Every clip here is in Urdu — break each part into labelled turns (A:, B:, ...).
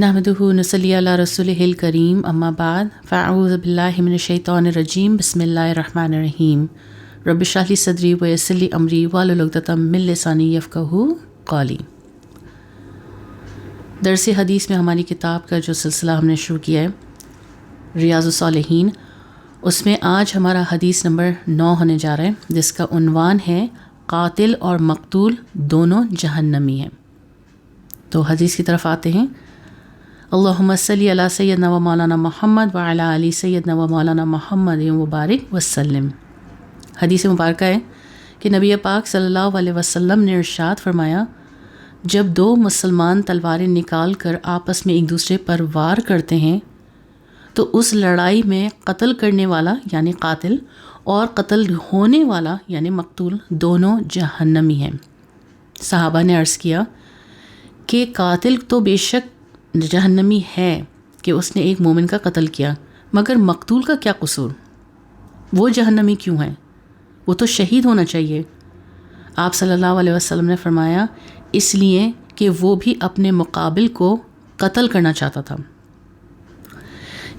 A: نحمدہ نصلی علی رسولہ الکریم اما بعد فاعوذ باللہ من الشیطان الرجیم بسم اللہ الرحمن الرحیم رب اشرح لی صدری ویسر لی امری واحلل عقدۃ من لسانی یفقہوا قولی۔ درس حدیث میں ہماری کتاب کا جو سلسلہ ہم نے شروع کیا ہے ریاض الصالحین، اس میں آج ہمارا حدیث نمبر 9 ہونے جا رہا ہے، جس کا عنوان ہے قاتل اور مقتول دونوں جہنمی ہیں۔ تو حدیث کی طرف آتے ہیں۔ اللہم صلی علی سیدنا و مولانا محمد وعلی آل سیدنا و مولانا محمد مبارک وسلم۔ حدیث مبارکہ ہے کہ نبی پاک صلی اللہ علیہ وسلم نے ارشاد فرمایا، جب دو مسلمان تلواریں نکال کر آپس میں ایک دوسرے پر وار کرتے ہیں تو اس لڑائی میں قتل کرنے والا یعنی قاتل اور قتل ہونے والا یعنی مقتول دونوں جہنمی ہیں۔ صحابہ نے عرض کیا کہ قاتل تو بے شک جہنمی ہے کہ اس نے ایک مومن کا قتل کیا، مگر مقتول کا کیا قصور؟ وہ جہنمی کیوں ہے؟ وہ تو شہید ہونا چاہیے۔ آپ صلی اللہ علیہ وسلم نے فرمایا، اس لیے کہ وہ بھی اپنے مقابل کو قتل کرنا چاہتا تھا۔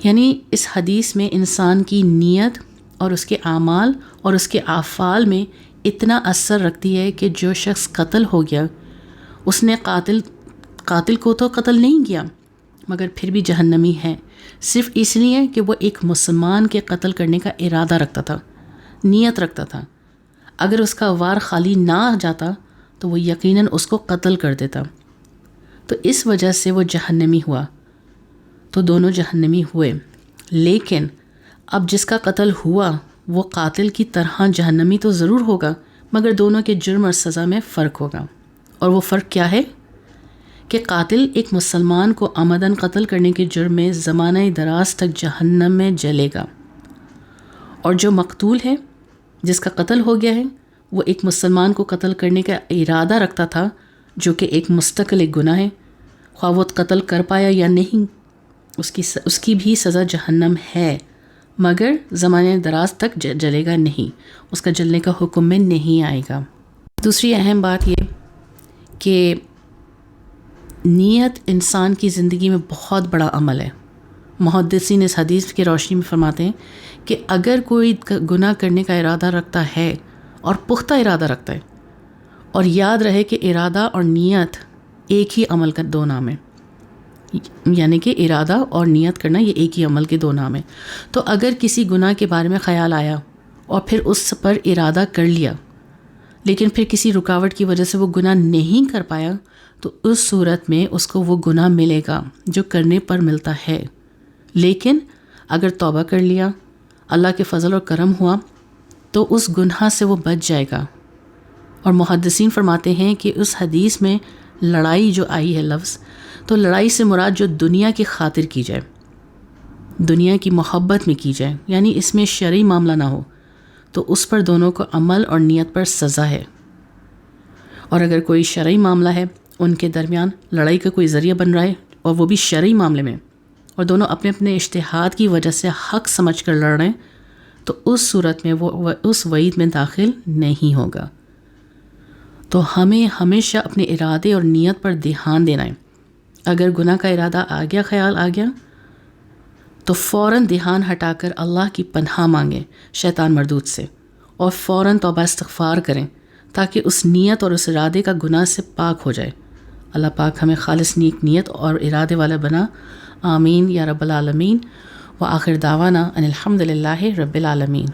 A: یعنی اس حدیث میں انسان کی نیت اور اس کے اعمال اور اس کے افعال میں اتنا اثر رکھتی ہے کہ جو شخص قتل ہو گیا، اس نے قاتل کو تو قتل نہیں کیا مگر پھر بھی جہنمی ہے، صرف اس لیے کہ وہ ایک مسلمان کے قتل کرنے کا ارادہ رکھتا تھا، نیت رکھتا تھا۔ اگر اس کا وار خالی نہ آ جاتا تو وہ یقیناً اس کو قتل کر دیتا، تو اس وجہ سے وہ جہنمی ہوا، تو دونوں جہنمی ہوئے۔ لیکن اب جس کا قتل ہوا وہ قاتل کی طرح جہنمی تو ضرور ہوگا، مگر دونوں کے جرم اور سزا میں فرق ہوگا۔ اور وہ فرق کیا ہے کہ قاتل ایک مسلمان کو عمداً قتل کرنے کے جرم میں زمانہ دراز تک جہنم میں جلے گا، اور جو مقتول ہے جس کا قتل ہو گیا ہے وہ ایک مسلمان کو قتل کرنے کا ارادہ رکھتا تھا، جو کہ ایک مستقل ایک گناہ ہے، خواہ وہ قتل کر پایا یا نہیں، اس کی بھی سزا جہنم ہے، مگر زمانے دراز تک جلے گا نہیں، اس کا جلنے کا حکم میں نہیں آئے گا۔ دوسری اہم بات یہ کہ نیت انسان کی زندگی میں بہت بڑا عمل ہے۔ محدثین اس حدیث کی روشنی میں فرماتے ہیں کہ اگر کوئی گناہ کرنے کا ارادہ رکھتا ہے اور پختہ ارادہ رکھتا ہے، اور یاد رہے کہ ارادہ اور نیت ایک ہی عمل کا دو نام ہے، یعنی کہ ارادہ اور نیت کرنا یہ ایک ہی عمل کے دو نام ہیں، تو اگر کسی گناہ کے بارے میں خیال آیا اور پھر اس پر ارادہ کر لیا لیکن پھر کسی رکاوٹ کی وجہ سے وہ گناہ نہیں کر پایا، تو اس صورت میں اس کو وہ گناہ ملے گا جو کرنے پر ملتا ہے۔ لیکن اگر توبہ کر لیا، اللہ کے فضل اور کرم ہوا، تو اس گناہ سے وہ بچ جائے گا۔ اور محدثین فرماتے ہیں کہ اس حدیث میں لڑائی جو آئی ہے لفظ، تو لڑائی سے مراد جو دنیا کی خاطر کی جائے، دنیا کی محبت میں کی جائے، یعنی اس میں شرعی معاملہ نہ ہو، تو اس پر دونوں کو عمل اور نیت پر سزا ہے۔ اور اگر کوئی شرعی معاملہ ہے، ان کے درمیان لڑائی کا کوئی ذریعہ بن رہا ہے اور وہ بھی شرعی معاملے میں، اور دونوں اپنے اپنے اجتہاد کی وجہ سے حق سمجھ کر لڑ رہے ہیں، تو اس صورت میں وہ اس وعید میں داخل نہیں ہوگا۔ تو ہمیں ہمیشہ اپنے ارادے اور نیت پر دھیان دینا ہے۔ اگر گناہ کا ارادہ آ گیا، خیال آ گیا، تو فوراً دھیان ہٹا کر اللہ کی پناہ مانگیں شیطان مردود سے، اور فوراً توبہ استغفار کریں تاکہ اس نیت اور اس ارادے کا گناہ سے پاک ہو جائے۔ اللہ پاک ہمیں خالص نیک نیت اور ارادے والا بنا، آمین یا رب العالمین۔ وآخر دعوانا ان الحمد للہ رب العالمین۔